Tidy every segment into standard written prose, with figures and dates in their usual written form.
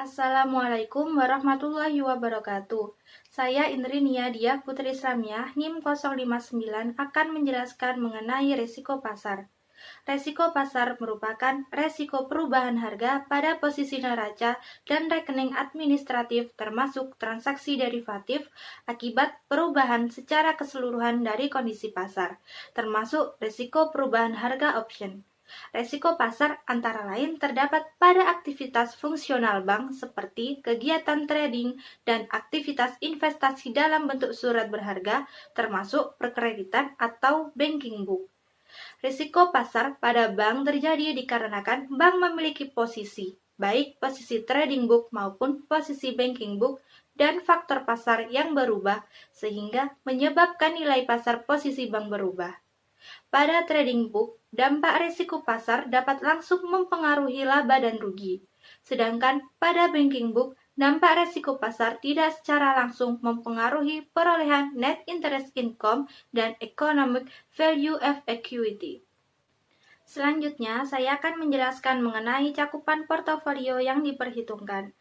Assalamualaikum warahmatullahi wabarakatuh. Saya Indri Niadia Putri Islamiyah NIM 059 akan menjelaskan mengenai resiko pasar. Resiko pasar merupakan resiko perubahan harga pada posisi neraca dan rekening administratif termasuk transaksi derivatif akibat perubahan secara keseluruhan dari kondisi pasar, termasuk resiko perubahan harga option. Resiko pasar antara lain terdapat pada aktivitas fungsional bank seperti kegiatan trading dan aktivitas investasi dalam bentuk surat berharga, termasuk perkreditan atau banking book. Risiko pasar pada bank terjadi dikarenakan bank memiliki posisi, baik posisi trading book maupun posisi banking book, dan faktor pasar yang berubah, sehingga menyebabkan nilai pasar posisi bank berubah. Pada trading book, dampak risiko pasar dapat langsung mempengaruhi laba dan rugi. Sedangkan pada banking book, dampak risiko pasar tidak secara langsung mempengaruhi perolehan net interest income dan economic value of equity. Selanjutnya, saya akan menjelaskan mengenai cakupan portofolio yang diperhitungkan.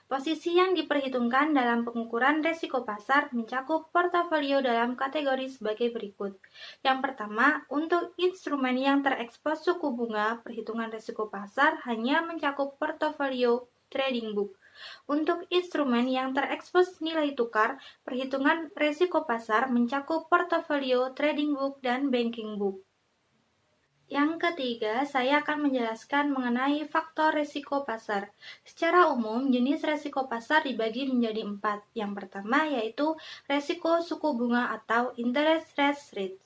Posisi yang diperhitungkan dalam pengukuran risiko pasar mencakup portofolio dalam kategori sebagai berikut. Yang pertama, untuk instrumen yang terekspos suku bunga, perhitungan risiko pasar hanya mencakup portofolio trading book. Untuk instrumen yang terekspos nilai tukar, perhitungan risiko pasar mencakup portofolio trading book dan banking book. Yang ketiga, saya akan menjelaskan mengenai faktor risiko pasar. Secara umum, jenis risiko pasar dibagi menjadi 4. Yang pertama yaitu risiko suku bunga atau interest rate.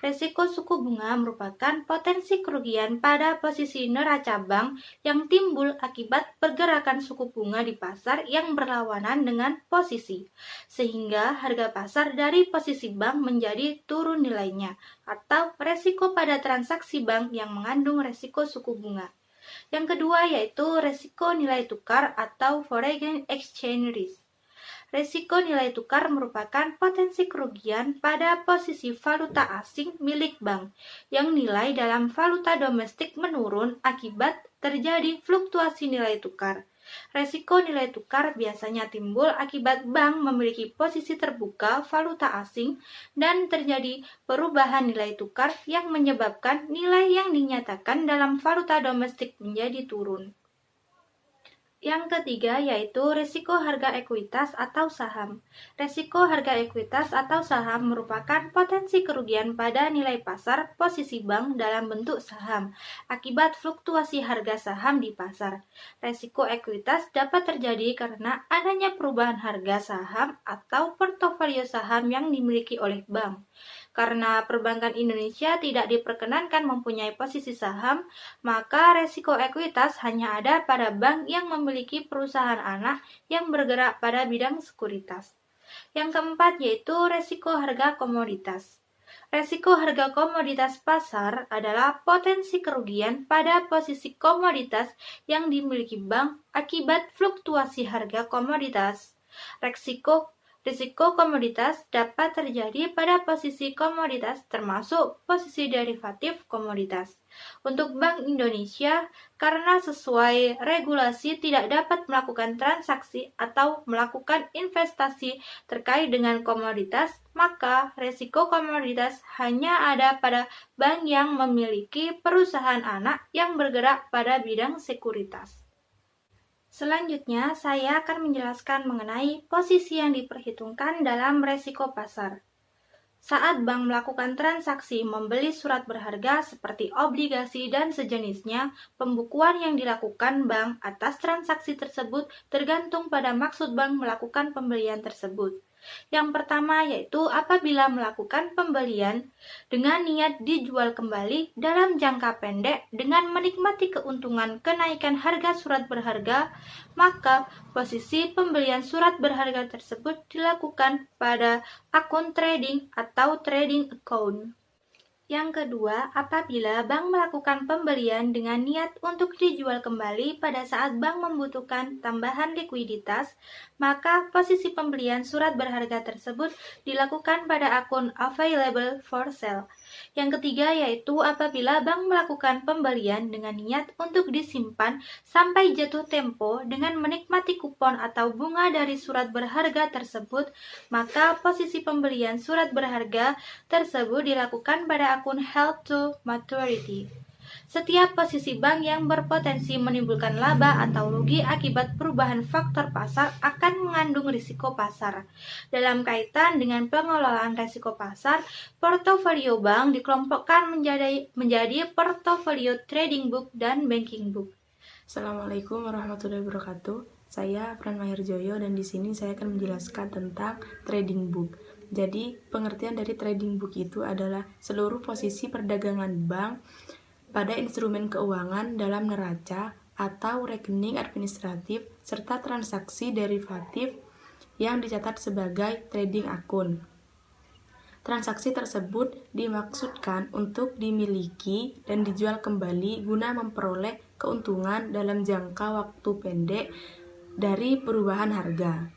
Risiko suku bunga merupakan potensi kerugian pada posisi neraca bank yang timbul akibat pergerakan suku bunga di pasar yang berlawanan dengan posisi, sehingga harga pasar dari posisi bank menjadi turun nilainya, atau risiko pada transaksi bank yang mengandung risiko suku bunga. Yang kedua yaitu risiko nilai tukar atau foreign exchange risk. Risiko nilai tukar merupakan potensi kerugian pada posisi valuta asing milik bank yang nilai dalam valuta domestik menurun akibat terjadi fluktuasi nilai tukar. Risiko nilai tukar biasanya timbul akibat bank memiliki posisi terbuka valuta asing dan terjadi perubahan nilai tukar yang menyebabkan nilai yang dinyatakan dalam valuta domestik menjadi turun. Yang ketiga yaitu risiko harga ekuitas atau saham. Risiko harga ekuitas atau saham merupakan potensi kerugian pada nilai pasar posisi bank dalam bentuk saham akibat fluktuasi harga saham di pasar. Risiko ekuitas dapat terjadi karena adanya perubahan harga saham atau portofolio saham yang dimiliki oleh bank. Karena perbankan Indonesia tidak diperkenankan mempunyai posisi saham, maka risiko ekuitas hanya ada pada bank yang memiliki perusahaan anak yang bergerak pada bidang sekuritas. Yang keempat yaitu risiko harga komoditas. Risiko harga komoditas pasar adalah potensi kerugian pada posisi komoditas yang dimiliki bank akibat fluktuasi harga komoditas. Risiko komoditas dapat terjadi pada posisi komoditas termasuk posisi derivatif komoditas. Untuk Bank Indonesia, karena sesuai regulasi tidak dapat melakukan transaksi atau melakukan investasi terkait dengan komoditas, maka risiko komoditas hanya ada pada bank yang memiliki perusahaan anak yang bergerak pada bidang sekuritas. Selanjutnya, saya akan menjelaskan mengenai posisi yang diperhitungkan dalam risiko pasar. Saat bank melakukan transaksi membeli surat berharga seperti obligasi dan sejenisnya, pembukuan yang dilakukan bank atas transaksi tersebut tergantung pada maksud bank melakukan pembelian tersebut. Yang pertama yaitu apabila melakukan pembelian dengan niat dijual kembali dalam jangka pendek dengan menikmati keuntungan kenaikan harga surat berharga, maka posisi pembelian surat berharga tersebut dilakukan pada akun trading atau trading account. Yang kedua, apabila bank melakukan pembelian dengan niat untuk dijual kembali pada saat bank membutuhkan tambahan likuiditas, maka posisi pembelian surat berharga tersebut dilakukan pada akun available for sale. Yang ketiga yaitu apabila bank melakukan pembelian dengan niat untuk disimpan sampai jatuh tempo dengan menikmati kupon atau bunga dari surat berharga tersebut, maka posisi pembelian surat berharga tersebut dilakukan pada akun held to maturity. Setiap posisi bank yang berpotensi menimbulkan laba atau rugi akibat perubahan faktor pasar akan mengandung risiko pasar. Dalam kaitan dengan pengelolaan risiko pasar, portofolio bank dikelompokkan menjadi portofolio trading book dan banking book. Assalamualaikum warahmatullahi wabarakatuh. Saya Fran Mahirjoyo dan di sini saya akan menjelaskan tentang trading book. Jadi, pengertian dari trading book itu adalah seluruh posisi perdagangan bank pada instrumen keuangan dalam neraca atau rekening administratif serta transaksi derivatif yang dicatat sebagai trading akun. Transaksi tersebut dimaksudkan untuk dimiliki dan dijual kembali guna memperoleh keuntungan dalam jangka waktu pendek dari perubahan harga.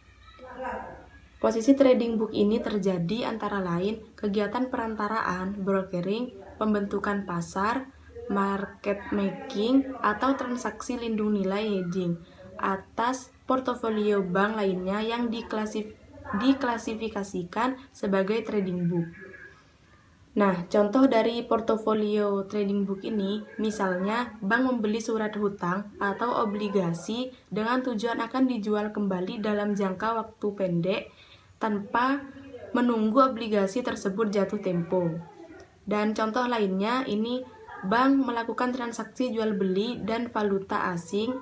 Posisi trading book ini terjadi antara lain kegiatan perantaraan, brokering, pembentukan pasar, market making, atau transaksi lindung nilai hedging atas portofolio bank lainnya yang diklasifikasikan sebagai trading book. Nah, contoh dari portofolio trading book ini, misalnya bank membeli surat hutang atau obligasi dengan tujuan akan dijual kembali dalam jangka waktu pendek tanpa menunggu obligasi tersebut jatuh tempo. Dan contoh lainnya ini bank melakukan transaksi jual beli dan valuta asing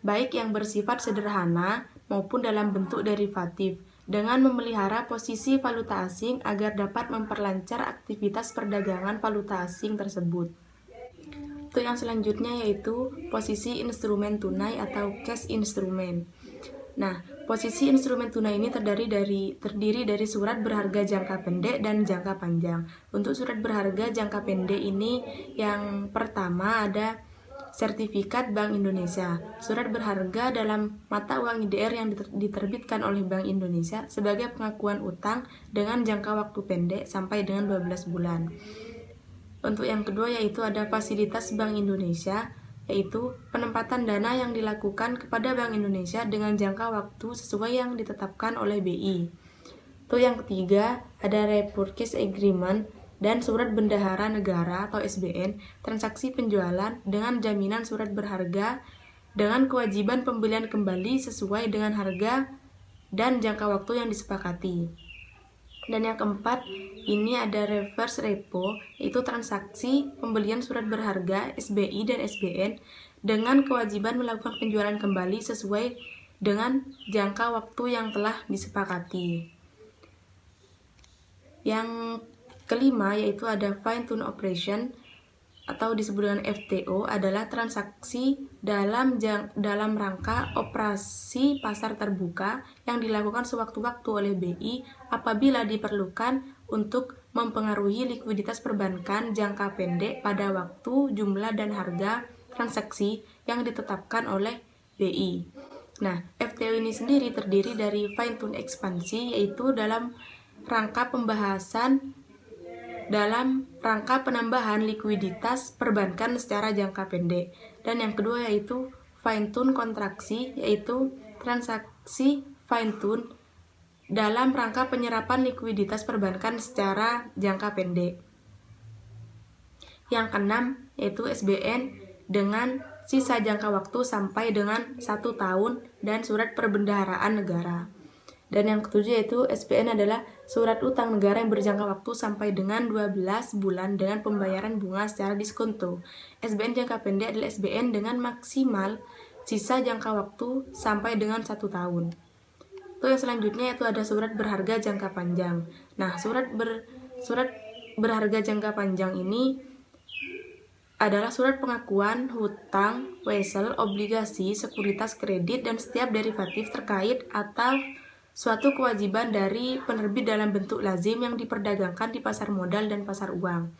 baik yang bersifat sederhana maupun dalam bentuk derivatif dengan memelihara posisi valuta asing agar dapat memperlancar aktivitas perdagangan valuta asing tersebut. Untuk yang selanjutnya yaitu posisi instrumen tunai atau cash instrument. Nah, posisi instrumen tunai ini terdiri dari surat berharga jangka pendek dan jangka panjang. Untuk surat berharga jangka pendek ini yang pertama ada sertifikat Bank Indonesia. Surat berharga dalam mata uang IDR yang diterbitkan oleh Bank Indonesia sebagai pengakuan utang dengan jangka waktu pendek sampai dengan 12 bulan. Untuk yang kedua yaitu ada fasilitas Bank Indonesia, yaitu penempatan dana yang dilakukan kepada Bank Indonesia dengan jangka waktu sesuai yang ditetapkan oleh BI. Untuk yang ketiga, ada repurchase agreement dan surat bendahara negara atau SBN, transaksi penjualan dengan jaminan surat berharga dengan kewajiban pembelian kembali sesuai dengan harga dan jangka waktu yang disepakati. Dan yang keempat, ini ada reverse repo, yaitu transaksi pembelian surat berharga SBI dan SBN dengan kewajiban melakukan penjualan kembali sesuai dengan jangka waktu yang telah disepakati. Yang kelima yaitu ada fine tune operation atau disebut dengan FTO, adalah transaksi dalam rangka operasi pasar terbuka yang dilakukan sewaktu-waktu oleh BI apabila diperlukan untuk mempengaruhi likuiditas perbankan jangka pendek pada waktu, jumlah, dan harga transaksi yang ditetapkan oleh BI. Nah, FTO ini sendiri terdiri dari fine tune ekspansi, yaitu dalam rangka penambahan likuiditas perbankan secara jangka pendek. Dan yang kedua yaitu fine tune kontraksi, yaitu transaksi fine tune dalam rangka penyerapan likuiditas perbankan secara jangka pendek. Yang keenam yaitu SBN dengan sisa jangka waktu sampai dengan 1 tahun dan surat perbendaharaan negara. Dan yang ketujuh yaitu SBN adalah surat utang negara yang berjangka waktu sampai dengan 12 bulan dengan pembayaran bunga secara diskonto. SBN jangka pendek adalah SBN dengan maksimal sisa jangka waktu sampai dengan 1 tahun. Itu yang selanjutnya yaitu ada surat berharga jangka panjang. Nah, surat berharga jangka panjang ini adalah surat pengakuan hutang, wesel, obligasi, sekuritas kredit, dan setiap derivatif terkait atau suatu kewajiban dari penerbit dalam bentuk lazim yang diperdagangkan di pasar modal dan pasar uang.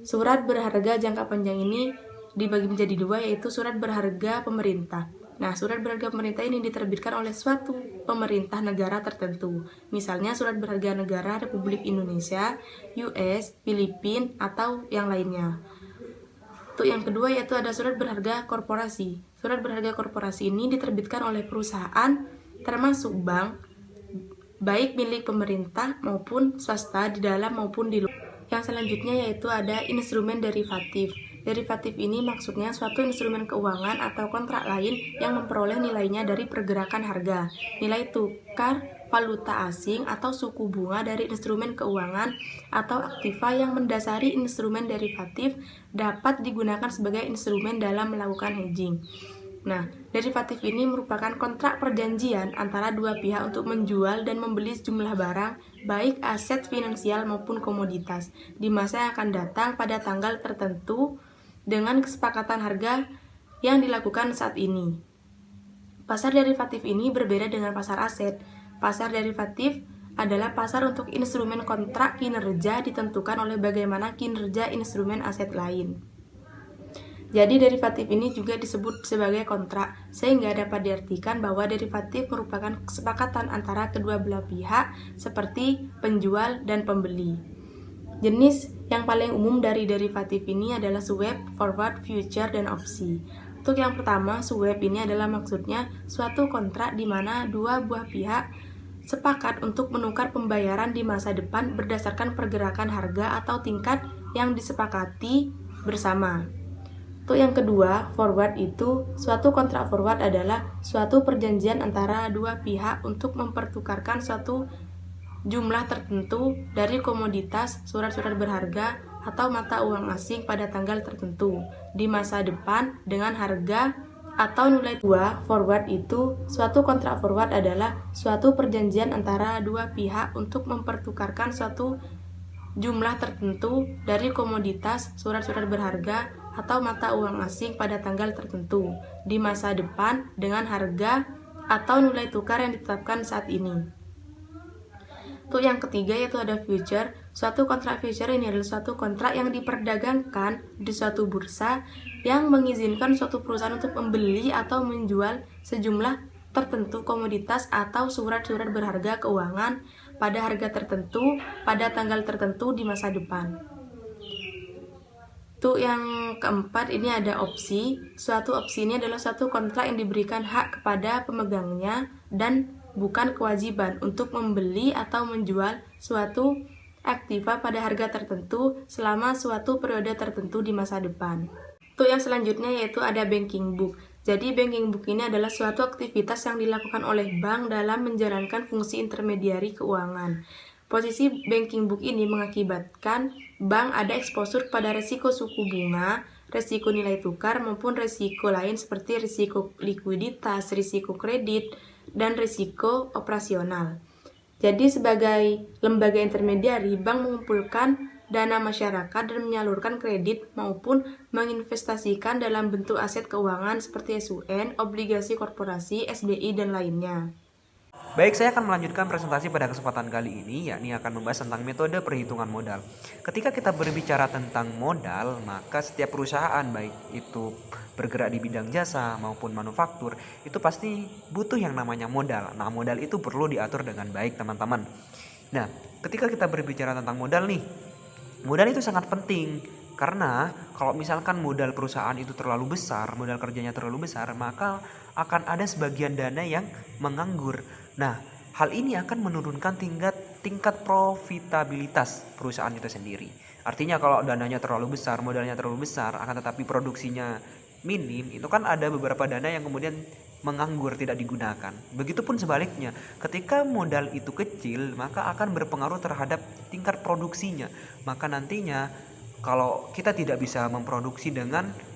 Surat berharga jangka panjang ini dibagi menjadi dua, yaitu surat berharga pemerintah. Nah, surat berharga pemerintah ini diterbitkan oleh suatu pemerintah negara tertentu. Misalnya surat berharga negara Republik Indonesia, US, Filipina, atau yang lainnya. Untuk yang kedua yaitu ada surat berharga korporasi. Surat berharga korporasi ini diterbitkan oleh perusahaan termasuk bank, baik milik pemerintah maupun swasta di dalam maupun di luar. Yang selanjutnya yaitu ada instrumen derivatif. Derivatif ini maksudnya suatu instrumen keuangan atau kontrak lain yang memperoleh nilainya dari pergerakan harga, nilai tukar valuta asing atau suku bunga dari instrumen keuangan atau aktiva yang mendasari instrumen derivatif dapat digunakan sebagai instrumen dalam melakukan hedging. Nah, derivatif ini merupakan kontrak perjanjian antara dua pihak untuk menjual dan membeli sejumlah barang, baik aset finansial maupun komoditas, di masa yang akan datang pada tanggal tertentu dengan kesepakatan harga yang dilakukan saat ini. Pasar derivatif ini berbeda dengan pasar aset. Pasar derivatif adalah pasar untuk instrumen kontrak kinerja ditentukan oleh bagaimana kinerja instrumen aset lain. Jadi derivatif ini juga disebut sebagai kontrak, sehingga dapat diartikan bahwa derivatif merupakan kesepakatan antara kedua belah pihak seperti penjual dan pembeli. Jenis yang paling umum dari derivatif ini adalah swap, forward, future, dan opsi. Untuk yang pertama, swap ini adalah maksudnya suatu kontrak di mana dua buah pihak sepakat untuk menukar pembayaran di masa depan berdasarkan pergerakan harga atau tingkat yang disepakati bersama. Untuk yang kedua, forward itu, suatu kontrak forward adalah suatu perjanjian antara dua pihak untuk mempertukarkan suatu jumlah tertentu dari komoditas, surat-surat berharga, atau mata uang asing pada tanggal tertentu di masa depan dengan harga atau nilai. Dua, forward itu, suatu kontrak forward adalah suatu perjanjian antara dua pihak untuk mempertukarkan suatu jumlah tertentu dari komoditas, surat-surat berharga, atau mata uang asing pada tanggal tertentu di masa depan dengan harga atau nilai tukar yang ditetapkan saat ini. Untuk yang ketiga yaitu ada future. Suatu kontrak future ini adalah suatu kontrak yang diperdagangkan di suatu bursa yang mengizinkan suatu perusahaan untuk membeli atau menjual sejumlah tertentu komoditas atau surat-surat berharga keuangan pada harga tertentu pada tanggal tertentu di masa depan. Untuk yang keempat ini ada opsi. Suatu opsi ini adalah suatu kontrak yang diberikan hak kepada pemegangnya dan bukan kewajiban untuk membeli atau menjual suatu aktiva pada harga tertentu selama suatu periode tertentu di masa depan. Untuk yang selanjutnya yaitu ada banking book. Jadi banking book ini adalah suatu aktivitas yang dilakukan oleh bank dalam menjalankan fungsi intermediari keuangan. Posisi banking book ini mengakibatkan bank ada eksposur pada risiko suku bunga, risiko nilai tukar maupun risiko lain seperti risiko likuiditas, risiko kredit, dan risiko operasional. Jadi sebagai lembaga intermediari, bank mengumpulkan dana masyarakat dan menyalurkan kredit maupun menginvestasikan dalam bentuk aset keuangan seperti SUN, obligasi korporasi, SBI, dan lainnya. Baik, saya akan melanjutkan presentasi pada kesempatan kali ini, yakni akan membahas tentang metode perhitungan modal. Ketika kita berbicara tentang modal, maka setiap perusahaan, baik itu bergerak di bidang jasa maupun manufaktur, itu pasti butuh yang namanya modal. Nah, modal itu perlu diatur dengan baik, teman-teman. Nah, ketika kita berbicara tentang modal nih, modal itu sangat penting. Karena kalau misalkan modal perusahaan itu terlalu besar, modal kerjanya terlalu besar, maka akan ada sebagian dana yang menganggur. Nah, hal ini akan menurunkan tingkat profitabilitas perusahaan itu sendiri. Artinya kalau dananya terlalu besar, modalnya terlalu besar, akan tetapi produksinya minim, itu kan ada beberapa dana yang kemudian menganggur, tidak digunakan. Begitupun sebaliknya, ketika modal itu kecil, maka akan berpengaruh terhadap tingkat produksinya. Maka nantinya kalau kita tidak bisa memproduksi dengan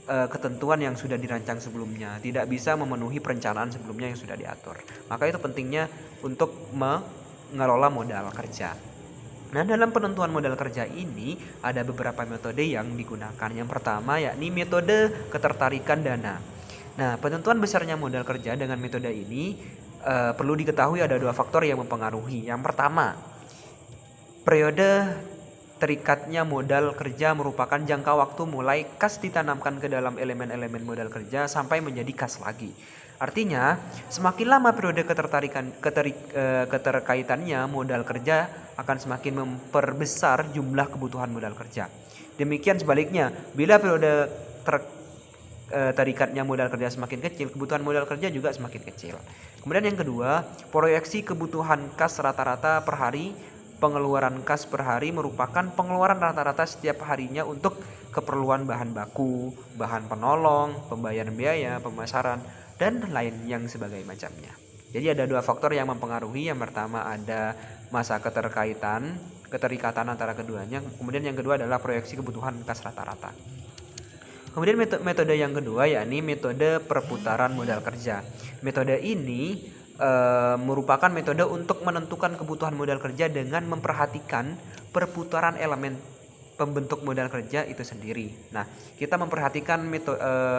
ketentuan yang sudah dirancang sebelumnya, tidak bisa memenuhi perencanaan sebelumnya yang sudah diatur, maka itu pentingnya untuk mengelola modal kerja. Nah, dalam penentuan modal kerja ini ada beberapa metode yang digunakan. Yang pertama yakni metode ketertarikan dana. Nah, penentuan besarnya modal kerja dengan metode ini perlu diketahui ada dua faktor yang mempengaruhi. Yang pertama, periode terikatnya modal kerja merupakan jangka waktu mulai kas ditanamkan ke dalam elemen-elemen modal kerja sampai menjadi kas lagi. Artinya, semakin lama periode keterkaitannya modal kerja akan semakin memperbesar jumlah kebutuhan modal kerja. Demikian sebaliknya, bila periode terikatnya modal kerja semakin kecil, kebutuhan modal kerja juga semakin kecil. Kemudian yang kedua, proyeksi kebutuhan kas rata-rata per hari. Pengeluaran kas per hari merupakan pengeluaran rata-rata setiap harinya untuk keperluan bahan baku, bahan penolong, pembayaran biaya, pemasaran, dan lain yang sebagai macamnya. Jadi ada dua faktor yang mempengaruhi. Yang pertama ada masa keterikatan antara keduanya. Kemudian yang kedua adalah proyeksi kebutuhan kas rata-rata. Kemudian metode yang kedua yakni metode perputaran modal kerja. Metode ini merupakan metode untuk menentukan kebutuhan modal kerja dengan memperhatikan perputaran elemen pembentuk modal kerja itu sendiri. Nah, kita memperhatikan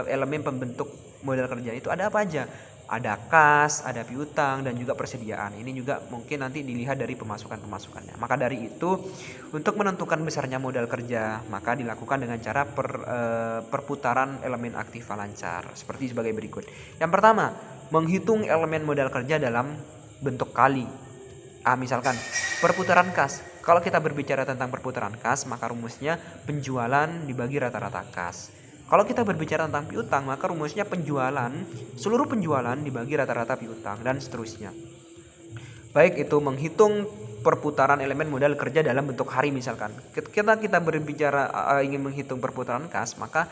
elemen pembentuk modal kerja itu ada apa aja? Ada kas, ada piutang, dan juga persediaan. Ini juga mungkin nanti dilihat dari pemasukannya. Maka dari itu, untuk menentukan besarnya modal kerja, maka dilakukan dengan cara perputaran elemen aktiva lancar. Seperti sebagai berikut. Yang pertama, menghitung elemen modal kerja dalam bentuk kali. Misalkan, perputaran kas. Kalau kita berbicara tentang perputaran kas, maka rumusnya penjualan dibagi rata-rata kas. Kalau kita berbicara tentang piutang, maka rumusnya seluruh penjualan dibagi rata-rata piutang, dan seterusnya. Baik itu menghitung perputaran elemen modal kerja dalam bentuk hari misalkan. Ketika kita berbicara ingin menghitung perputaran kas, maka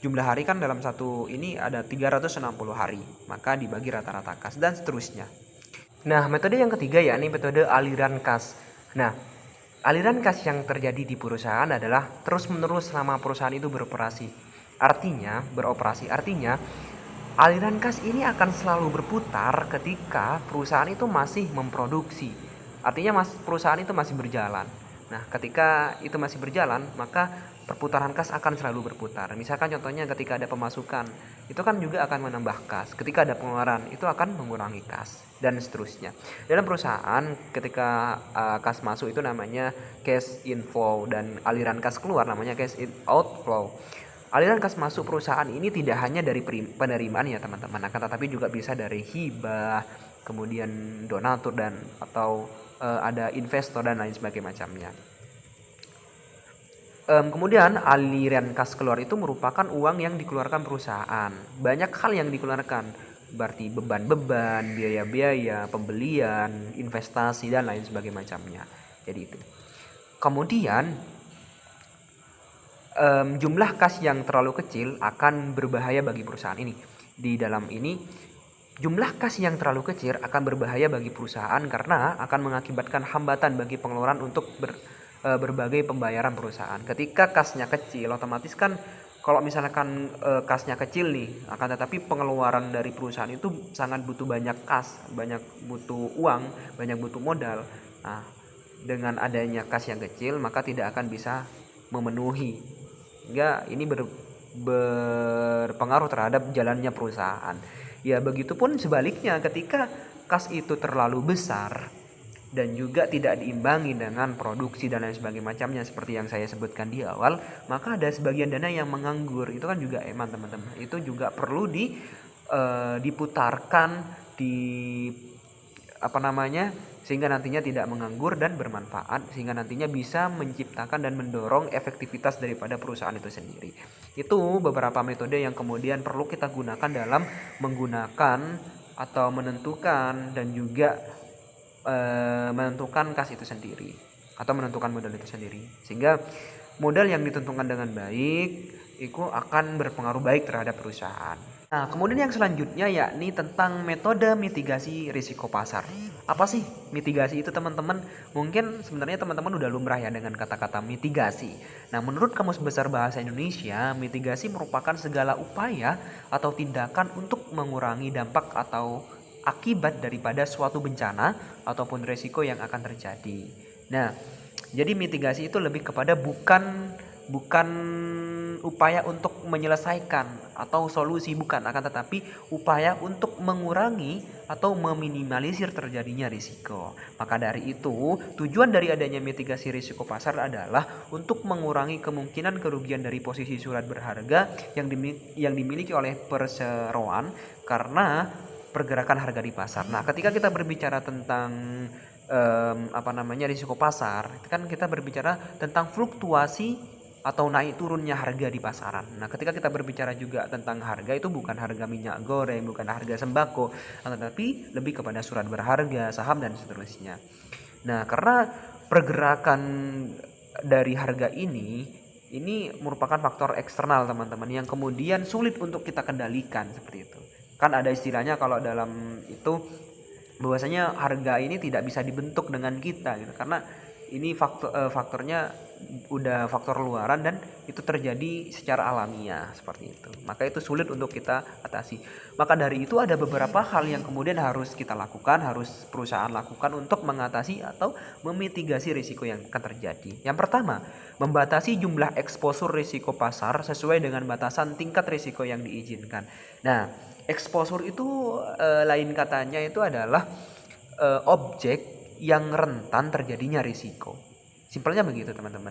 jumlah hari kan dalam satu ini ada 360 hari, maka dibagi rata-rata kas, dan seterusnya. Nah, metode yang ketiga yakni metode aliran kas. Nah, aliran kas yang terjadi di perusahaan adalah terus-menerus selama perusahaan itu beroperasi. Artinya, aliran kas ini akan selalu berputar ketika perusahaan itu masih memproduksi. Artinya perusahaan itu masih berjalan. Nah, ketika itu masih berjalan, maka perputaran kas akan selalu berputar. Misalkan contohnya ketika ada pemasukan, itu kan juga akan menambah kas. Ketika ada pengeluaran, itu akan mengurangi kas, dan seterusnya. Dalam perusahaan, ketika kas masuk itu namanya cash inflow, dan aliran kas keluar namanya cash outflow. Aliran kas masuk perusahaan ini tidak hanya dari penerimaan ya teman-teman, akan tetapi juga bisa dari hibah, kemudian donatur, dan atau ada investor dan lain sebagainya macamnya. Kemudian aliran kas keluar itu merupakan uang yang dikeluarkan perusahaan. Banyak hal yang dikeluarkan, berarti beban-beban, biaya-biaya, pembelian, investasi, dan lain sebagainya macamnya. Jadi itu. Kemudian jumlah kas yang terlalu kecil akan berbahaya bagi perusahaan ini. Di dalam ini, jumlah kas yang terlalu kecil akan berbahaya bagi perusahaan karena akan mengakibatkan hambatan bagi pengeluaran untuk berbagai pembayaran perusahaan. Ketika kasnya kecil, otomatis kan kalau misalkan kasnya kecil nih, akan tetapi pengeluaran dari perusahaan itu sangat butuh banyak kas, banyak butuh uang, banyak butuh modal. Nah, dengan adanya kas yang kecil, maka tidak akan bisa memenuhi. Hingga ini berpengaruh terhadap jalannya perusahaan. Ya, begitupun sebaliknya ketika kas itu terlalu besar dan juga tidak diimbangi dengan produksi dan lain sebagainya macamnya seperti yang saya sebutkan di awal, maka ada sebagian dana yang menganggur. Itu kan juga teman-teman. Itu juga perlu diputarkan sehingga nantinya tidak menganggur dan bermanfaat, sehingga nantinya bisa menciptakan dan mendorong efektivitas daripada perusahaan itu sendiri. Itu beberapa metode yang kemudian perlu kita gunakan dalam menggunakan atau menentukan dan juga menentukan kas itu sendiri atau menentukan modal itu sendiri, sehingga modal yang ditentukan dengan baik itu akan berpengaruh baik terhadap perusahaan. Nah, kemudian yang selanjutnya yakni tentang metode mitigasi risiko pasar. Apa sih mitigasi itu teman-teman? Mungkin sebenarnya teman-teman udah lumrah ya dengan kata-kata mitigasi. Nah, menurut Kamus Besar Bahasa Indonesia, mitigasi merupakan segala upaya atau tindakan untuk mengurangi dampak atau akibat daripada suatu bencana ataupun risiko yang akan terjadi. Nah, jadi mitigasi itu lebih kepada bukan upaya untuk menyelesaikan atau solusi, bukan, akan tetapi upaya untuk mengurangi atau meminimalisir terjadinya risiko. Maka dari itu, tujuan dari adanya mitigasi risiko pasar adalah untuk mengurangi kemungkinan kerugian dari posisi surat berharga yang dimiliki oleh perseroan karena pergerakan harga di pasar. Nah, ketika kita berbicara tentang risiko pasar, kan kita berbicara tentang fluktuasi atau naik turunnya harga di pasaran. Nah, ketika kita berbicara juga tentang harga, itu bukan harga minyak goreng, bukan harga sembako, tetapi lebih kepada surat berharga, saham dan seterusnya. Nah, karena pergerakan dari harga ini merupakan faktor eksternal, teman-teman, yang kemudian sulit untuk kita kendalikan seperti itu. Kan ada istilahnya kalau dalam itu bahwasanya harga ini tidak bisa dibentuk dengan kita gitu, karena ini faktornya udah faktor luaran dan itu terjadi secara alamiah seperti itu. Maka itu sulit untuk kita atasi. Maka dari itu ada beberapa hal yang kemudian harus kita lakukan, harus perusahaan lakukan untuk mengatasi atau memitigasi risiko yang akan terjadi. Yang pertama, membatasi jumlah eksposur risiko pasar sesuai dengan batasan tingkat risiko yang diizinkan. Nah, eksposur itu lain katanya itu adalah objek yang rentan terjadinya risiko. Simpelnya begitu, teman-teman.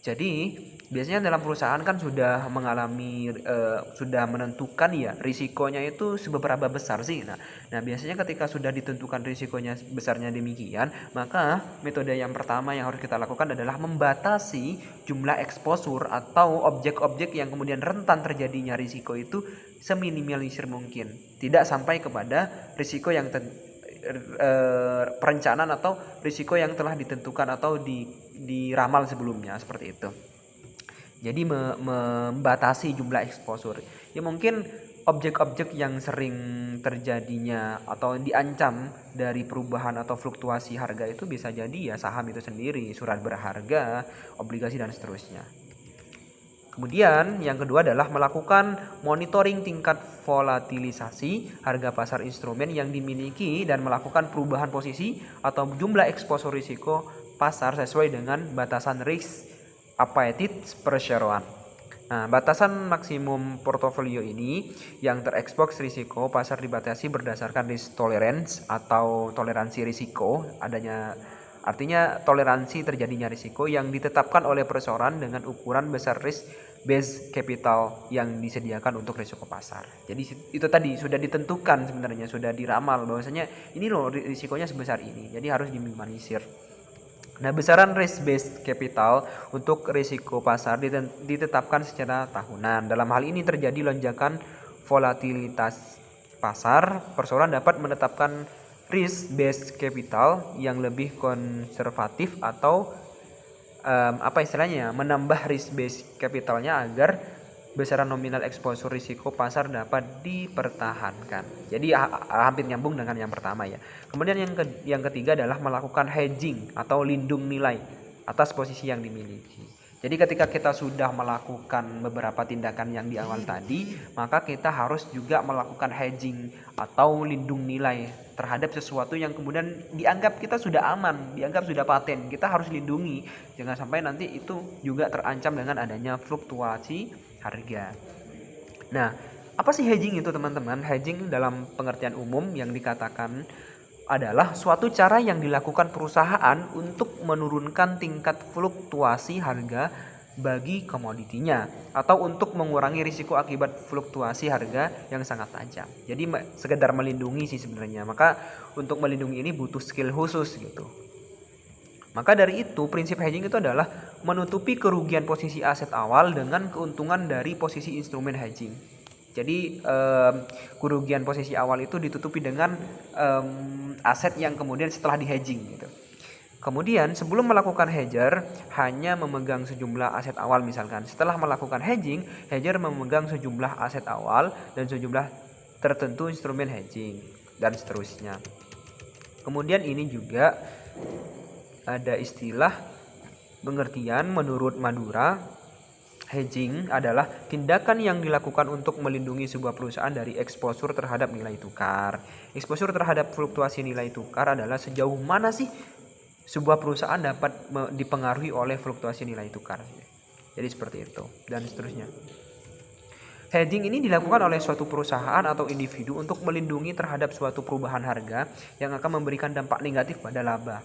Jadi biasanya dalam perusahaan kan sudah sudah menentukan ya risikonya itu seberapa besar sih. Nah biasanya ketika sudah ditentukan risikonya besarnya demikian, maka metode yang pertama yang harus kita lakukan adalah membatasi jumlah eksposur atau objek-objek yang kemudian rentan terjadinya risiko itu seminimalisir mungkin. Tidak sampai kepada risiko yang perencanaan atau risiko yang telah ditentukan atau diramal sebelumnya seperti itu. Jadi membatasi jumlah eksposur. Ya mungkin objek-objek yang sering terjadinya atau diancam dari perubahan atau fluktuasi harga itu bisa jadi ya saham itu sendiri, surat berharga, obligasi dan seterusnya. Kemudian yang kedua adalah melakukan monitoring tingkat volatilisasi harga pasar instrumen yang dimiliki dan melakukan perubahan posisi atau jumlah eksposur risiko pasar sesuai dengan batasan risk appetite perseroan. Nah, batasan maksimum portofolio ini yang terekspos risiko pasar dibatasi berdasarkan risk tolerance atau toleransi risiko artinya toleransi terjadinya risiko yang ditetapkan oleh perseroan dengan ukuran besar risk base capital yang disediakan untuk risiko pasar. Jadi itu tadi sudah ditentukan sebenarnya, sudah diramal bahwasanya ini loh risikonya sebesar ini. Jadi harus diminimalisir. Nah, besaran risk based capital untuk risiko pasar ditetapkan secara tahunan. Dalam hal ini terjadi lonjakan volatilitas pasar, perseroan dapat menetapkan risk based capital yang lebih konservatif atau menambah risk based capitalnya agar besaran nominal eksposur risiko pasar dapat dipertahankan. Jadi hampir nyambung dengan yang pertama ya. Kemudian yang ketiga adalah melakukan hedging atau lindung nilai atas posisi yang dimiliki. Jadi ketika kita sudah melakukan beberapa tindakan yang di awal tadi, maka kita harus juga melakukan hedging atau lindung nilai terhadap sesuatu yang kemudian dianggap kita sudah aman, dianggap sudah paten. Kita harus lindungi, jangan sampai nanti itu juga terancam dengan adanya fluktuasi harga. Nah, apa sih hedging itu, teman-teman? Hedging dalam pengertian umum yang dikatakan adalah suatu cara yang dilakukan perusahaan untuk menurunkan tingkat fluktuasi harga bagi komoditinya atau untuk mengurangi risiko akibat fluktuasi harga yang sangat tajam. Jadi sekedar melindungi sih sebenarnya. Maka untuk melindungi ini butuh skill khusus gitu. Maka dari itu prinsip hedging itu adalah menutupi kerugian posisi aset awal dengan keuntungan dari posisi instrumen hedging. Jadi kerugian posisi awal itu ditutupi dengan aset yang kemudian setelah di hedging gitu. Kemudian sebelum melakukan hedger hanya memegang sejumlah aset awal misalkan. Setelah melakukan hedging, hedger memegang sejumlah aset awal dan sejumlah tertentu instrumen hedging dan seterusnya. Kemudian ini juga ada istilah pengertian menurut Madura. Hedging adalah tindakan yang dilakukan untuk melindungi sebuah perusahaan dari eksposur terhadap nilai tukar. Eksposur terhadap fluktuasi nilai tukar adalah sejauh mana sih sebuah perusahaan dapat dipengaruhi oleh fluktuasi nilai tukar. Jadi seperti itu dan seterusnya. Hedging ini dilakukan oleh suatu perusahaan atau individu untuk melindungi terhadap suatu perubahan harga yang akan memberikan dampak negatif pada laba.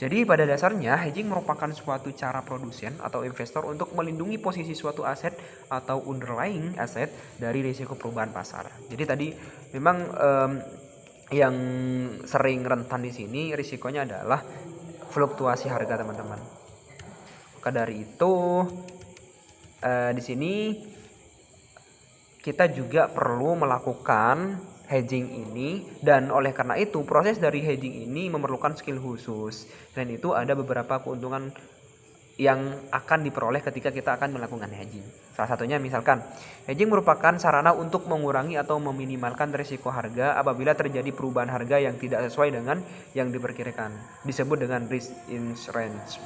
Jadi pada dasarnya hedging merupakan suatu cara produsen atau investor untuk melindungi posisi suatu aset atau underlying aset dari risiko perubahan pasar. Jadi tadi memang yang sering rentan di sini risikonya adalah fluktuasi harga, teman-teman. Maka dari itu di sini kita juga perlu melakukan hedging ini, dan oleh karena itu proses dari hedging ini memerlukan skill khusus, dan itu ada beberapa keuntungan yang akan diperoleh ketika kita akan melakukan hedging. Salah satunya misalkan hedging merupakan sarana untuk mengurangi atau meminimalkan risiko harga apabila terjadi perubahan harga yang tidak sesuai dengan yang diperkirakan, disebut dengan risk insurance.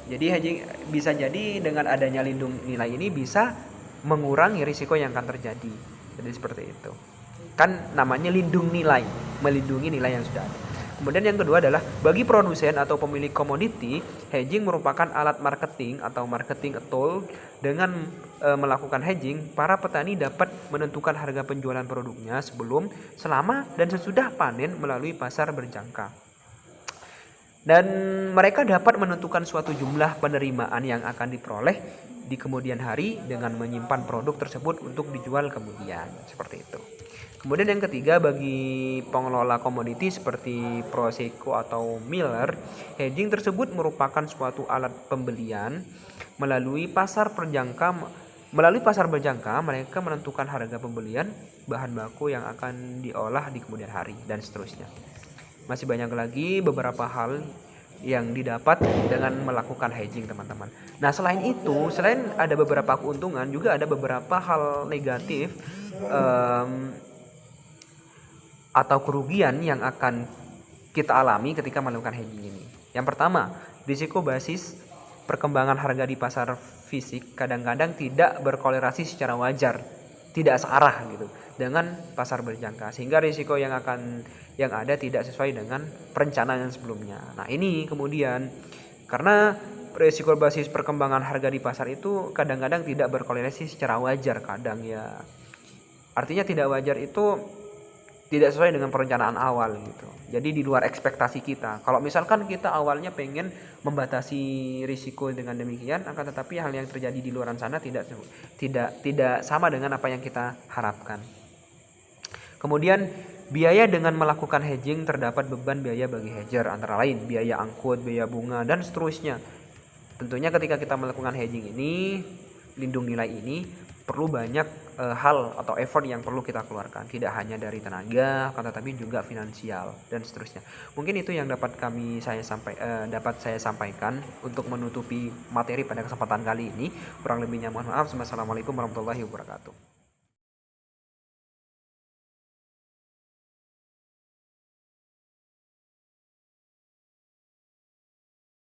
Jadi hedging bisa jadi dengan adanya lindung nilai ini bisa mengurangi risiko yang akan terjadi. Jadi seperti itu. Kan namanya lindung nilai, melindungi nilai yang sudah ada. Kemudian yang kedua adalah bagi produsen atau pemilik komoditi, hedging merupakan alat marketing atau marketing tool. Dengan melakukan hedging, para petani dapat menentukan harga penjualan produknya sebelum, selama, dan sesudah panen melalui pasar berjangka. Dan mereka dapat menentukan suatu jumlah penerimaan yang akan diperoleh di kemudian hari dengan menyimpan produk tersebut untuk dijual kemudian, seperti itu. Kemudian yang ketiga, bagi pengelola komoditi seperti Prosecco atau Miller, hedging tersebut merupakan suatu alat pembelian melalui pasar berjangka. Melalui pasar berjangka, mereka menentukan harga pembelian bahan baku yang akan diolah di kemudian hari dan seterusnya. Masih banyak lagi beberapa hal yang didapat dengan melakukan hedging, teman-teman. Nah, selain itu, selain ada beberapa keuntungan, juga ada beberapa hal negatif atau kerugian yang akan kita alami ketika melakukan hedging ini. Yang pertama, risiko basis perkembangan harga di pasar fisik kadang-kadang tidak berkorelasi secara wajar, tidak searah gitu dengan pasar berjangka, sehingga risiko yang ada tidak sesuai dengan perencanaan sebelumnya. Nah, ini kemudian karena risiko basis perkembangan harga di pasar itu kadang-kadang tidak berkorelasi secara wajar, kadang ya. Artinya tidak wajar itu tidak sesuai dengan perencanaan awal gitu. Jadi di luar ekspektasi kita. Kalau misalkan kita awalnya pengen membatasi risiko dengan demikian, akan tetapi hal yang terjadi di luar sana tidak sama dengan apa yang kita harapkan. Kemudian biaya dengan melakukan hedging, terdapat beban biaya bagi hedger, antara lain biaya angkut, biaya bunga, dan seterusnya. Tentunya ketika kita melakukan hedging ini, lindung nilai ini, perlu banyak hal atau effort yang perlu kita keluarkan, tidak hanya dari tenaga, tetapi juga finansial dan seterusnya. Mungkin itu yang dapat saya sampaikan untuk menutupi materi pada kesempatan kali ini. Kurang lebihnya mohon maaf. Wassalamualaikum warahmatullahi wabarakatuh.